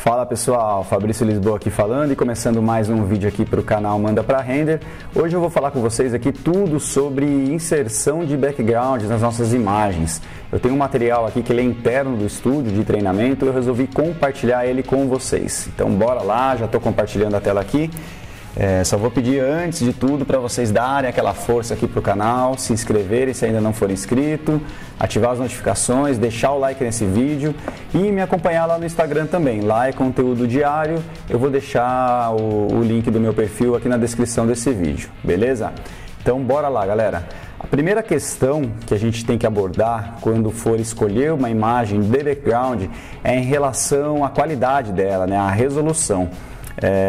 Fala pessoal, Fabrício Lisboa aqui falando e começando mais um vídeo aqui para o canal Manda Pra Render. Hoje eu vou falar com vocês aqui tudo sobre inserção de backgrounds nas nossas imagens. Eu tenho um material aqui que ele é interno do estúdio de treinamento e eu resolvi compartilhar ele com vocês. Então bora lá, já estou compartilhando a tela aqui. Só vou pedir antes de tudo para vocês darem aquela força aqui para o canal, se inscreverem se ainda não for inscrito, ativar as notificações, deixar o like nesse vídeo e me acompanhar lá no Instagram também. Lá é conteúdo diário, eu vou deixar o link do meu perfil aqui na descrição desse vídeo, beleza? Então bora lá, galera. A primeira questão que a gente tem que abordar quando for escolher uma imagem de background é em relação à qualidade dela, né, a resolução.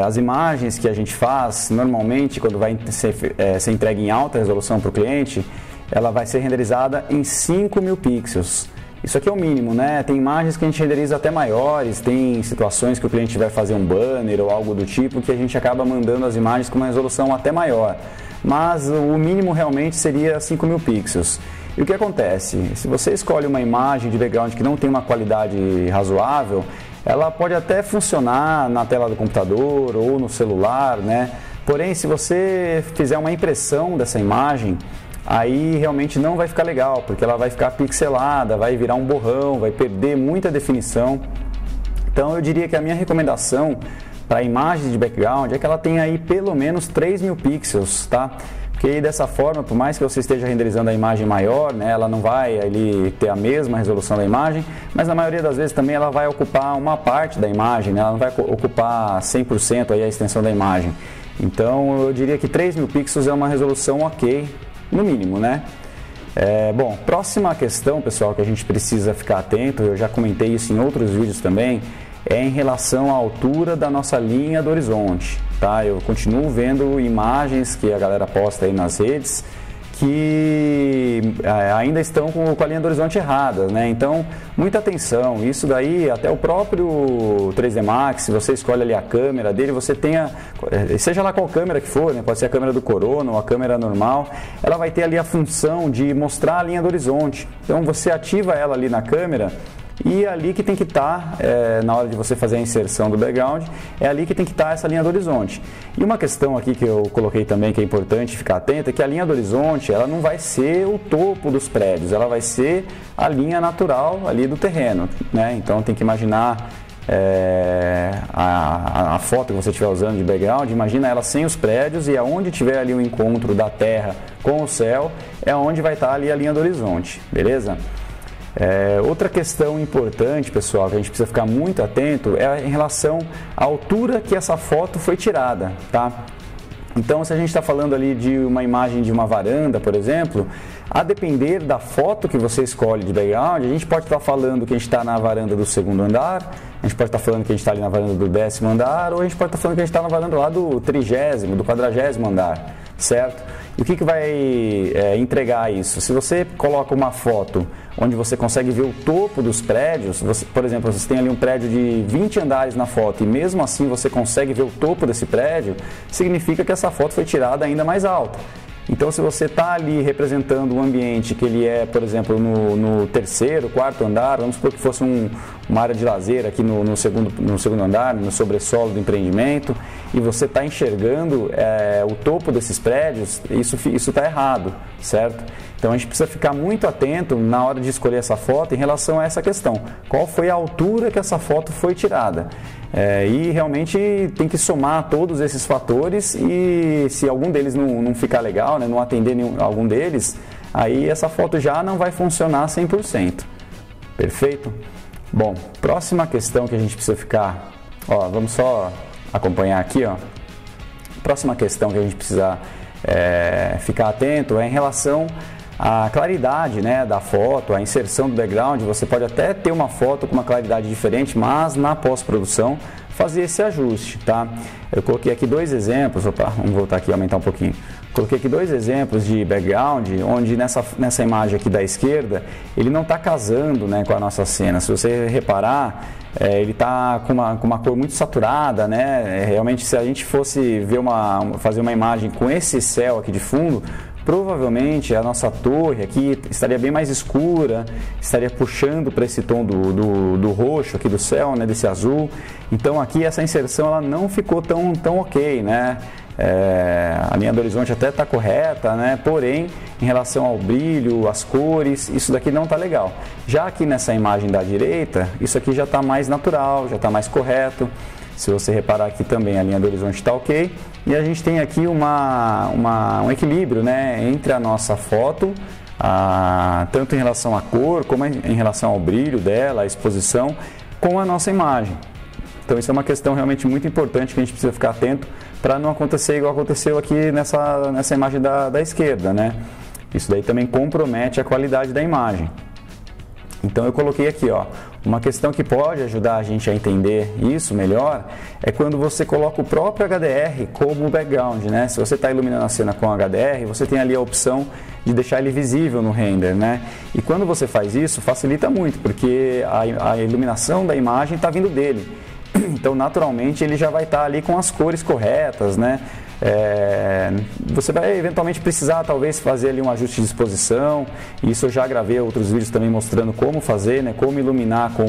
As imagens que a gente faz, normalmente, quando vai ser entregue em alta resolução para o cliente, ela vai ser renderizada em 5.000 pixels. Isso aqui é o mínimo, né? Tem imagens que a gente renderiza até maiores, tem situações que o cliente vai fazer um banner ou algo do tipo que a gente acaba mandando as imagens com uma resolução até maior. Mas o mínimo realmente seria 5.000 pixels. E o que acontece? Se você escolhe uma imagem de background que não tem uma qualidade razoável, ela pode até funcionar na tela do computador ou no celular, né? Porém, se você fizer uma impressão dessa imagem, aí realmente não vai ficar legal, porque ela vai ficar pixelada, vai virar um borrão, vai perder muita definição. Então eu diria que a minha recomendação para imagens de background é que ela tenha aí pelo menos 3.000 pixels, tá? Porque aí, dessa forma, por mais que você esteja renderizando a imagem maior, né, ela não vai ali ter a mesma resolução da imagem, mas na maioria das vezes também ela vai ocupar uma parte da imagem, né, ela não vai ocupar 100% aí a extensão da imagem. Então eu diria que 3.000 pixels é uma resolução ok, no mínimo, né? Bom, próxima questão, pessoal, que a gente precisa ficar atento, eu já comentei isso em outros vídeos também, é em relação à altura da nossa linha do horizonte, tá? Eu continuo vendo imagens que a galera posta aí nas redes que ainda estão com a linha do horizonte errada, né? Então, muita atenção, isso daí até o próprio 3D Max, se você escolhe ali a câmera dele, você tenha, seja lá qual câmera que for, né? Pode ser a câmera do Corona ou a câmera normal, ela vai ter ali a função de mostrar a linha do horizonte. Então, você ativa ela ali na câmera, e é ali que tem que estar, na hora de você fazer a inserção do background, é ali que tem que estar essa linha do horizonte. E uma questão aqui que eu coloquei também que é importante ficar atento, é que a linha do horizonte, ela não vai ser o topo dos prédios, ela vai ser a linha natural ali do terreno, né? Então tem que imaginar a foto que você estiver usando de background, imagina ela sem os prédios e aonde tiver ali o encontro da terra com o céu, é onde vai estar ali a linha do horizonte, beleza? Outra questão importante, pessoal, que a gente precisa ficar muito atento é em relação à altura que essa foto foi tirada, tá? Então, se a gente está falando ali de uma imagem de uma varanda, por exemplo, a depender da foto que você escolhe de background, a gente pode estar falando que a gente está na varanda do 2º andar, a gente pode estar falando que a gente está ali na varanda do 10º andar, ou a gente pode estar falando que a gente está na varanda lá do 30º, do 40º andar, certo? E o que vai entregar isso? Se você coloca uma foto onde você consegue ver o topo dos prédios, por exemplo, você tem ali um prédio de 20 andares na foto e mesmo assim você consegue ver o topo desse prédio, significa que essa foto foi tirada ainda mais alta. Então, se você está ali representando um ambiente que ele é, por exemplo, no 3º, 4º andar, vamos supor que fosse uma área de lazer aqui no segundo andar, no sobressolo do empreendimento, e você está enxergando o topo desses prédios, isso está errado, certo? Então, a gente precisa ficar muito atento na hora de escolher essa foto em relação a essa questão. Qual foi a altura que essa foto foi tirada? E realmente tem que somar todos esses fatores e se algum deles não ficar legal, né, não atender algum deles, aí essa foto já não vai funcionar 100%. Perfeito? Bom, próxima questão que a gente precisa ficar, vamos só acompanhar aqui, Próxima questão que a gente precisa ficar atento é em relação à claridade, né, da foto, a inserção do background. Você pode até ter uma foto com uma claridade diferente, mas na pós-produção fazer esse ajuste, tá? Eu coloquei aqui dois exemplos, vamos voltar aqui e aumentar um pouquinho. Coloquei aqui dois exemplos de background, onde nessa imagem aqui da esquerda, ele não está casando, né, com a nossa cena. Se você reparar, ele está com uma cor muito saturada, né? Realmente, se a gente fosse fazer uma imagem com esse céu aqui de fundo, provavelmente a nossa torre aqui estaria bem mais escura, estaria puxando para esse tom do roxo aqui do céu, né, desse azul. Então aqui essa inserção ela não ficou tão ok, né? A linha do horizonte até está correta, né? Porém, em relação ao brilho, as cores, isso daqui não está legal. Já aqui nessa imagem da direita, isso aqui já está mais natural, já está mais correto. Se você reparar aqui também a linha do horizonte está ok. E a gente tem aqui um equilíbrio, né, entre a nossa foto, tanto em relação à cor, como em relação ao brilho dela, a exposição, com a nossa imagem. Então isso é uma questão realmente muito importante que a gente precisa ficar atento para não acontecer igual aconteceu aqui nessa imagem da esquerda, né? Isso daí também compromete a qualidade da imagem. Então eu coloquei aqui, ó, uma questão que pode ajudar a gente a entender isso melhor é quando você coloca o próprio HDR como background, né? Se você está iluminando a cena com HDR, você tem ali a opção de deixar ele visível no render, né? E quando você faz isso, facilita muito, porque a iluminação da imagem está vindo dele. Então, naturalmente, ele já vai estar ali com as cores corretas, né? Você vai eventualmente precisar talvez fazer ali um ajuste de exposição. Isso eu já gravei outros vídeos também mostrando como fazer, né? Como iluminar com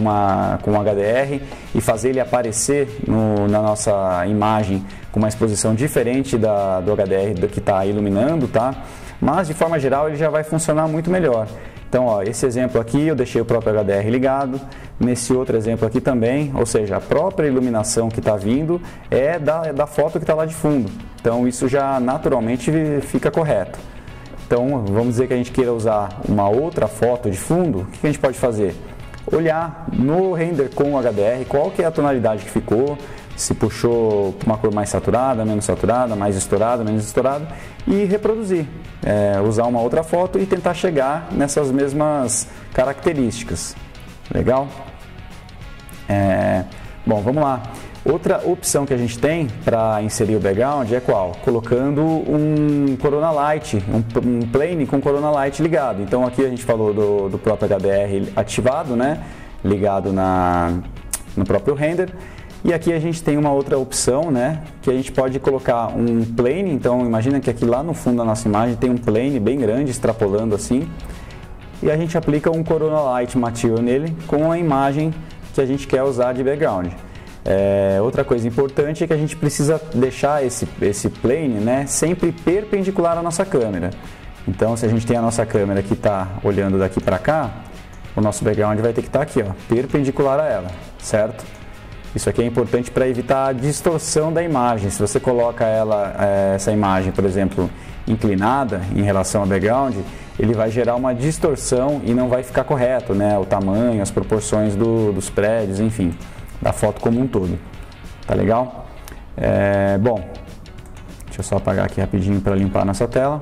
um HDR e fazer ele aparecer na nossa imagem com uma exposição diferente do HDR que está iluminando, tá? Mas de forma geral ele já vai funcionar muito melhor. Então, ó, esse exemplo aqui eu deixei o próprio HDR ligado, nesse outro exemplo aqui também, ou seja, a própria iluminação que está vindo é da foto que está lá de fundo. Então, isso já naturalmente fica correto. Então, vamos dizer que a gente queira usar uma outra foto de fundo, o que a gente pode fazer? Olhar no render com o HDR qual que é a tonalidade que ficou, se puxou uma cor mais saturada, menos saturada, mais estourada, menos estourada, e reproduzir. Usar uma outra foto e tentar chegar nessas mesmas características. Legal? Bom, vamos lá. Outra opção que a gente tem para inserir o background é qual? Colocando um Corona Light, um plane com Corona Light ligado. Então aqui a gente falou do próprio HDR ativado, né? Ligado no próprio render. E aqui a gente tem uma outra opção, né, que a gente pode colocar um plane. Então imagina que aqui lá no fundo da nossa imagem tem um plane bem grande, extrapolando assim, e a gente aplica um Corona Light Material nele com a imagem que a gente quer usar de background. Outra coisa importante é que a gente precisa deixar esse plane, né, sempre perpendicular à nossa câmera. Então se a gente tem a nossa câmera que está olhando daqui para cá, o nosso background vai ter que estar aqui, ó, perpendicular a ela, certo? Isso aqui é importante para evitar a distorção da imagem. Se você coloca essa imagem, por exemplo, inclinada em relação ao background, ele vai gerar uma distorção e não vai ficar correto, né? O tamanho, as proporções dos prédios, enfim, da foto como um todo. Tá legal? Bom, deixa eu só apagar aqui rapidinho para limpar a nossa tela.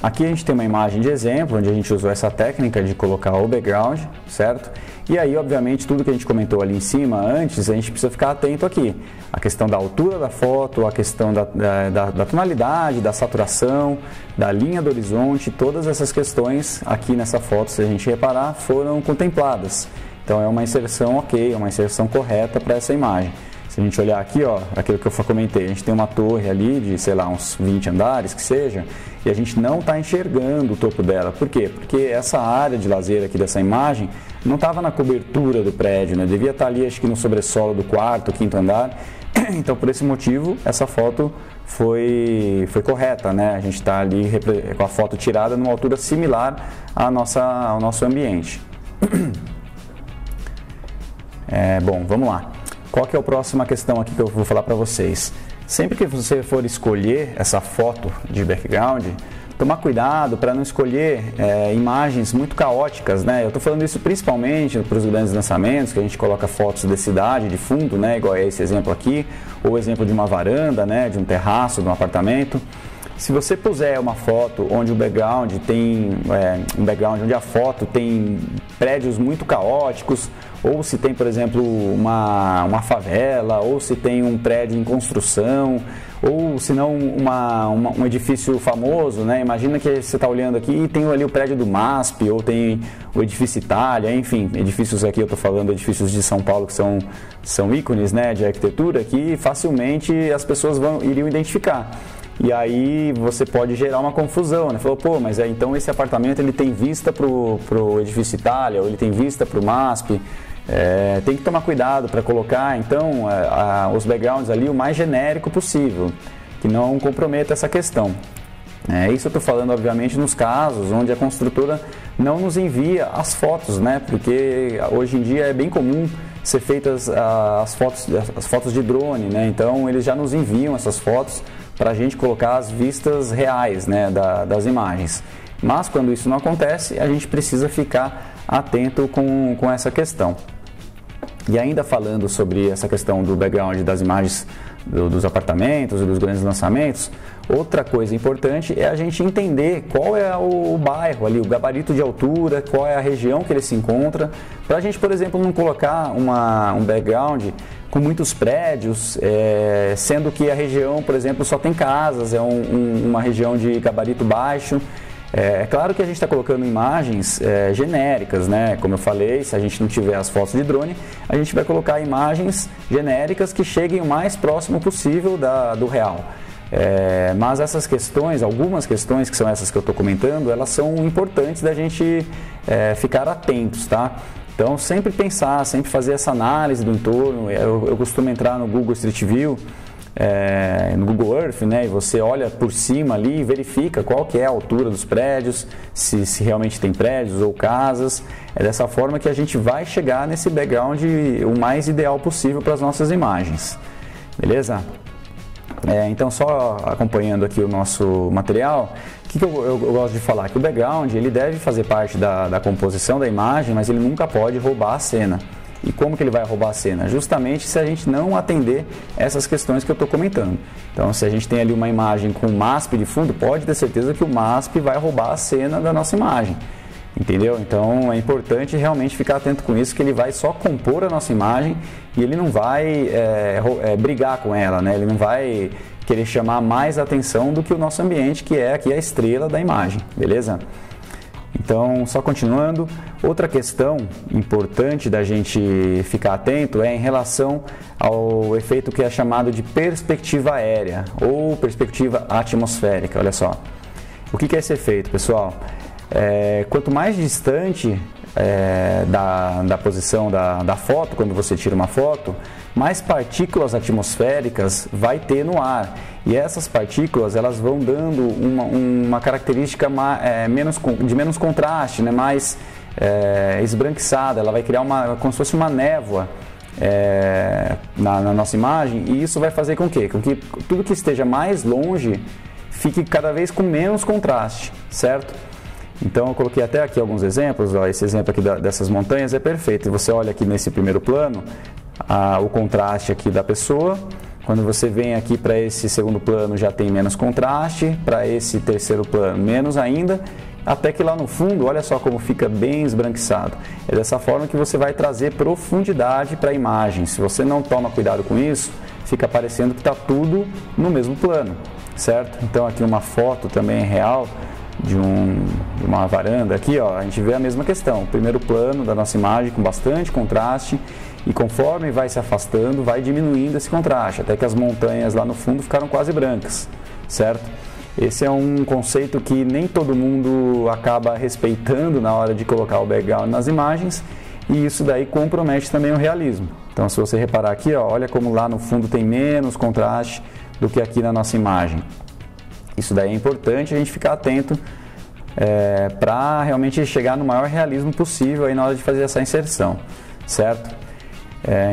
Aqui a gente tem uma imagem de exemplo, onde a gente usou essa técnica de colocar o background, certo? E aí, obviamente, tudo que a gente comentou ali em cima antes, a gente precisa ficar atento aqui. A questão da altura da foto, a questão da tonalidade, da saturação, da linha do horizonte, todas essas questões aqui nessa foto, se a gente reparar, foram contempladas. Então é uma inserção ok, é uma inserção correta para essa imagem. Se a gente olhar aqui, ó, aquilo que eu comentei, a gente tem uma torre ali de, sei lá, uns 20 andares, que seja, e a gente não está enxergando o topo dela. Por quê? Porque essa área de lazer aqui dessa imagem não estava na cobertura do prédio, né? Devia estar ali, acho que no sobressolo do quarto, quinto andar. Então, por esse motivo, essa foto foi correta, né? A gente está ali com a foto tirada numa altura similar ao nosso ambiente. Bom, vamos lá. Qual que é a próxima questão aqui que eu vou falar para vocês? Sempre que você for escolher essa foto de background, tomar cuidado para não escolher imagens muito caóticas, né? Eu estou falando isso principalmente para os grandes lançamentos, que a gente coloca fotos de cidade, de fundo, né? Igual é esse exemplo aqui, ou exemplo de uma varanda, né? De um terraço, de um apartamento. Se você puser uma foto onde o background tem um background onde a foto tem prédios muito caóticos, ou se tem, por exemplo, uma favela, ou se tem um prédio em construção, ou se não um edifício famoso, né? Imagina que você está olhando aqui e tem ali o prédio do MASP, ou tem o edifício Itália, enfim, edifícios aqui, eu estou falando edifícios de São Paulo que são ícones, né, de arquitetura, que facilmente as pessoas iriam identificar. e aí você pode gerar uma confusão, né? Falou, pô, mas então esse apartamento ele tem vista pro edifício Itália, ou ele tem vista pro MASP. Tem que tomar cuidado para colocar então os backgrounds ali o mais genérico possível, que não comprometa essa questão. Isso eu estou falando obviamente nos casos onde a construtora não nos envia as fotos, né? Porque hoje em dia é bem comum ser feitas as fotos de drone, né? Então eles já nos enviam essas fotos para a gente colocar as vistas reais, né, das imagens. Mas quando isso não acontece, a gente precisa ficar atento com essa questão. E ainda falando sobre essa questão do background das imagens dos apartamentos e dos grandes lançamentos, outra coisa importante é a gente entender qual é o bairro ali, o gabarito de altura, qual é a região que ele se encontra, para a gente, por exemplo, não colocar um background com muitos prédios, sendo que a região, por exemplo, só tem casas, uma região de gabarito baixo. É claro que a gente está colocando imagens genéricas, né? Como eu falei, se a gente não tiver as fotos de drone, a gente vai colocar imagens genéricas que cheguem o mais próximo possível do real. Mas essas questões, algumas questões que são essas que eu estou comentando, elas são importantes da gente ficar atentos, tá? Então sempre pensar, sempre fazer essa análise do entorno. Eu costumo entrar no Google Street View, no Google Earth, né, e você olha por cima ali e verifica qual que é a altura dos prédios, se realmente tem prédios ou casas. É dessa forma que a gente vai chegar nesse background o mais ideal possível para as nossas imagens, beleza? Então só acompanhando aqui o nosso material, o que eu gosto de falar? Que o background ele deve fazer parte da composição da imagem, mas ele nunca pode roubar a cena. E como que ele vai roubar a cena? Justamente se a gente não atender essas questões que eu estou comentando. Então, se a gente tem ali uma imagem com MASP de fundo, pode ter certeza que o MASP vai roubar a cena da nossa imagem. Entendeu? Então, é importante realmente ficar atento com isso, que ele vai só compor a nossa imagem e ele não vai brigar com ela, né? Ele não vai querer chamar mais atenção do que o nosso ambiente, que é aqui a estrela da imagem, beleza? Então, só continuando, outra questão importante da gente ficar atento é em relação ao efeito que é chamado de perspectiva aérea ou perspectiva atmosférica. Olha só, o que é esse efeito, pessoal? Quanto mais distante da posição da foto, quando você tira uma foto, mais partículas atmosféricas vai ter no ar. E essas partículas elas vão dando uma característica de menos contraste, né? Mais esbranquiçada. Ela vai criar como se fosse uma névoa na nossa imagem, e isso vai fazer com que tudo que esteja mais longe fique cada vez com menos contraste, certo? Então eu coloquei até aqui alguns exemplos. Esse exemplo aqui dessas montanhas é perfeito. Você olha aqui nesse primeiro plano o contraste aqui da pessoa. Quando você vem aqui para esse segundo plano já tem menos contraste, para esse terceiro plano menos ainda, até que lá no fundo, olha só como fica bem esbranquiçado. É dessa forma que você vai trazer profundidade para a imagem. Se você não toma cuidado com isso, fica parecendo que está tudo no mesmo plano, certo? Então aqui uma foto também real de uma varanda aqui, ó, a gente vê a mesma questão. Primeiro plano da nossa imagem com bastante contraste, e conforme vai se afastando, vai diminuindo esse contraste, até que as montanhas lá no fundo ficaram quase brancas, certo? Esse é um conceito que nem todo mundo acaba respeitando na hora de colocar o background nas imagens, e isso daí compromete também o realismo. Então, se você reparar aqui, ó, olha como lá no fundo tem menos contraste do que aqui na nossa imagem. Isso daí é importante a gente ficar atento para realmente chegar no maior realismo possível aí na hora de fazer essa inserção, certo?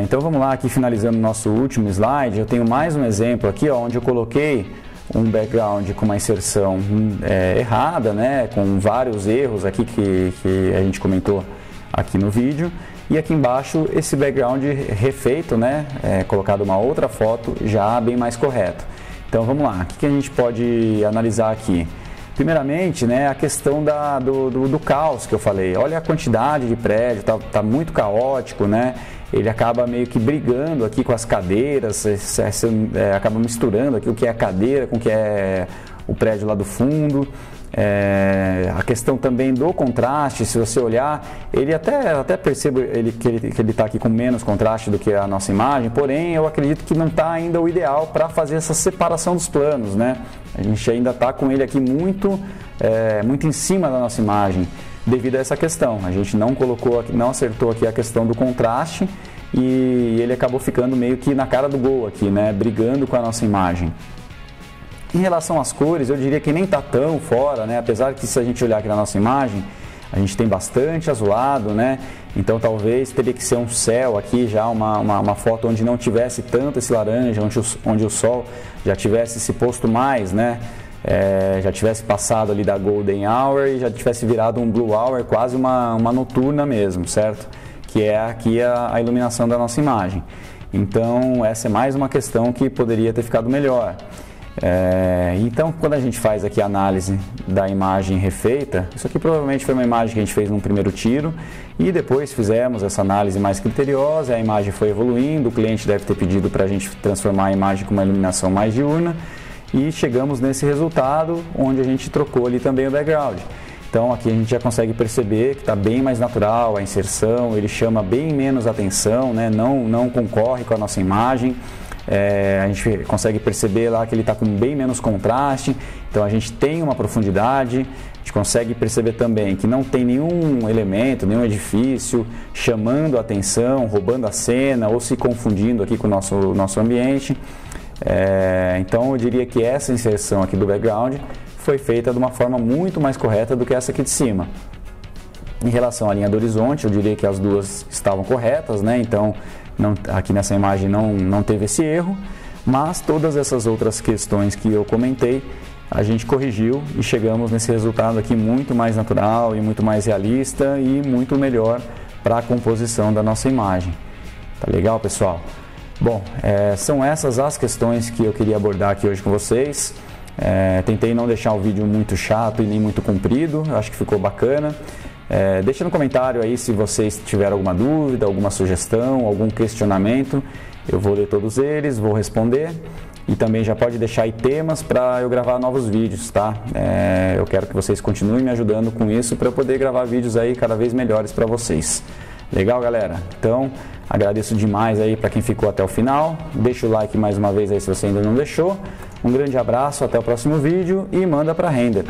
Então vamos lá, aqui finalizando o nosso último slide, eu tenho mais um exemplo aqui, ó, onde eu coloquei um background com uma inserção errada, né, com vários erros aqui que a gente comentou aqui no vídeo, e aqui embaixo esse background refeito, né, colocado uma outra foto já bem mais correto. Então vamos lá, o que a gente pode analisar aqui? Primeiramente, né, a questão do caos que eu falei. Olha a quantidade de prédio, tá muito caótico, né? Ele acaba meio que brigando aqui com as cadeiras, acaba misturando aqui o que é a cadeira com o que é o prédio lá do fundo. A questão também do contraste, se você olhar, ele até percebo que ele está aqui com menos contraste do que a nossa imagem, porém eu acredito que não está ainda o ideal para fazer essa separação dos planos, né? A gente ainda está com ele aqui muito em cima da nossa imagem, devido a essa questão. A gente não acertou aqui a questão do contraste e ele acabou ficando meio que na cara do gol aqui, né? Brigando com a nossa imagem. Em relação às cores, eu diria que nem está tão fora, né? Apesar que se a gente olhar aqui na nossa imagem, a gente tem bastante azulado, né? Então talvez teria que ser um céu aqui, já uma foto onde não tivesse tanto esse laranja, onde o sol já tivesse se posto mais, né? Já tivesse passado ali da Golden Hour e já tivesse virado um Blue Hour, quase uma noturna mesmo, certo? Que é aqui a iluminação da nossa imagem. Então essa é mais uma questão que poderia ter ficado melhor. Então, quando a gente faz aqui a análise da imagem refeita, isso aqui provavelmente foi uma imagem que a gente fez num primeiro tiro e depois fizemos essa análise mais criteriosa, a imagem foi evoluindo, o cliente deve ter pedido para a gente transformar a imagem com uma iluminação mais diurna e chegamos nesse resultado onde a gente trocou ali também o background. Então aqui a gente já consegue perceber que está bem mais natural a inserção, ele chama bem menos atenção, né? Não concorre com a nossa imagem. A gente consegue perceber lá que ele está com bem menos contraste, então a gente tem uma profundidade, a gente consegue perceber também que não tem nenhum elemento, nenhum edifício chamando a atenção, roubando a cena ou se confundindo aqui com o nosso ambiente. Então eu diria que essa inserção aqui do background foi feita de uma forma muito mais correta do que essa aqui de cima. Em relação à linha do horizonte, eu diria que as duas estavam corretas, né? Então aqui nessa imagem não teve esse erro, mas todas essas outras questões que eu comentei, a gente corrigiu e chegamos nesse resultado aqui muito mais natural e muito mais realista e muito melhor para a composição da nossa imagem. Tá legal, pessoal? Bom, são essas as questões que eu queria abordar aqui hoje com vocês. Tentei não deixar o vídeo muito chato e nem muito comprido, eu acho que ficou bacana. Deixa no comentário aí se vocês tiveram alguma dúvida, alguma sugestão, algum questionamento. Eu vou ler todos eles, vou responder e também já pode deixar aí temas para eu gravar novos vídeos, tá? Eu quero que vocês continuem me ajudando com isso para eu poder gravar vídeos aí cada vez melhores para vocês. Legal, galera? Então, agradeço demais aí para quem ficou até o final. Deixa o like mais uma vez aí se você ainda não deixou. Um grande abraço, até o próximo vídeo e manda para render.